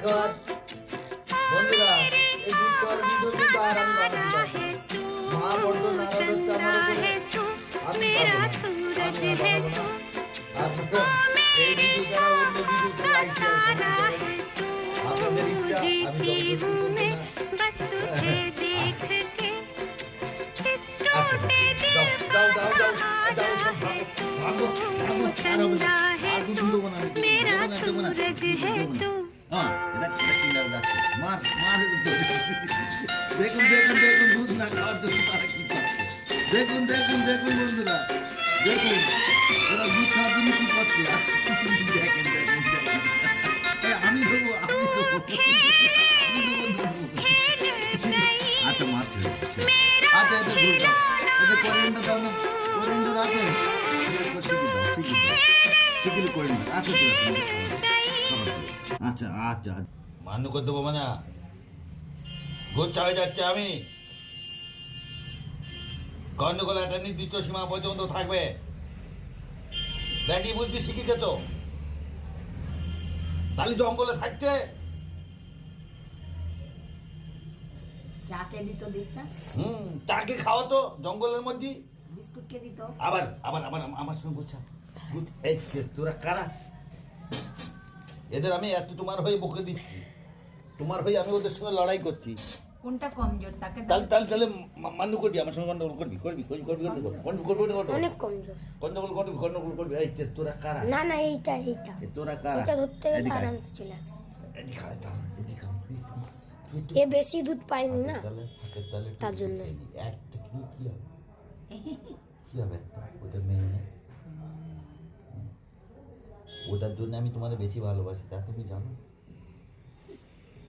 কর বন্ধুরা, এই দুধ কর ভিডিও কিন্তু আর আমি বানাতে পারবো না। মা বড্ড নারাজ হচ্ছে আমার উপরে, আমি পারবো না, আমি আর বানাবো না। আপনারা এই ভিডিও ছাড়া অন্য ভিডিওতে লাইক শেয়ার কমেন্ট করেন, আপনাদের ইচ্ছা, আমি জবরদস্তি করবো না। আচ্ছা যাও যাও যাও যাও যাও, সব ভাগো ভাগো ভাগো, আর হবে না, আর দুধ দেবো না, আমি দেবো না দেবো না দেবো না। হ্যাঁ, এটা কিনারে যাচ্ছে, মার মার। দেখুন দেখুন দেখুন, দুধ না খাওয়ার জন্য তারা কি করছে, দেখুন দেখুন দেখুন বন্ধুরা, দেখুন ওরা দুধ খাওয়ার জন্য কি করছে। দেখেন দেখেন দেখেন, আমি দেবো আমি দেবো আমি দেবো দেবো। আচ্ছা মার ছেড়ে আচ্ছা, এটা ভুল দাও, এটা করেন্টটা দাও না, করেন্টার আছে, শিখে দাও শিখে দাও, শিখিলে করেন্ট। আচ্ছা আচ্ছা আচ্ছা, মান্য করে দেবো মানে গোচ্ছা হয়ে যাচ্ছে। আমি গন্ডগোল একটা নির্দিষ্ট সীমা পর্যন্ত থাকবে, ব্যাটি বুঝতে শিখে গেছ, তাহলে জঙ্গলে থাকছে। চাকে দিত দিতা, চাকে খাও তো জঙ্গলের মধ্যে, বিস্কুট কে দিত। আবার আবার আবার আমার সঙ্গে গোচ্ছা। এই তোরা কারা? এদের আমি এত তোমার হয়ে বকে দিচ্ছি, তোমার হয়ে আমি ওদের সঙ্গে লড়াই করছি। কোনটা কমজোর তাকে দাও। তাহলে তাহলে তাহলে মান্য করবি, আমার সঙ্গে গন্ডগোল করবি করবি করবি করবি অনেক কমজোর। গন্ডগোল করবি গন্ডগোল করবি। এই তোরা কারা? না না, এইটা এইটা তোরা কারা? এটা ধরতে গেলে এদিকে আয়। আরামসে চলে আসে। এদিকে আয়, দাঁড়া, এদিকে আয়। এ বেশি দুধ পায়নি না, তাহলে তার জন্য। একটা কি কি হবে? কি হবে একটা? ওটা মেয়ে না? ওটার জন্য আমি তোমাদের বেশি ভালোবাসি, তা তুমি জানো।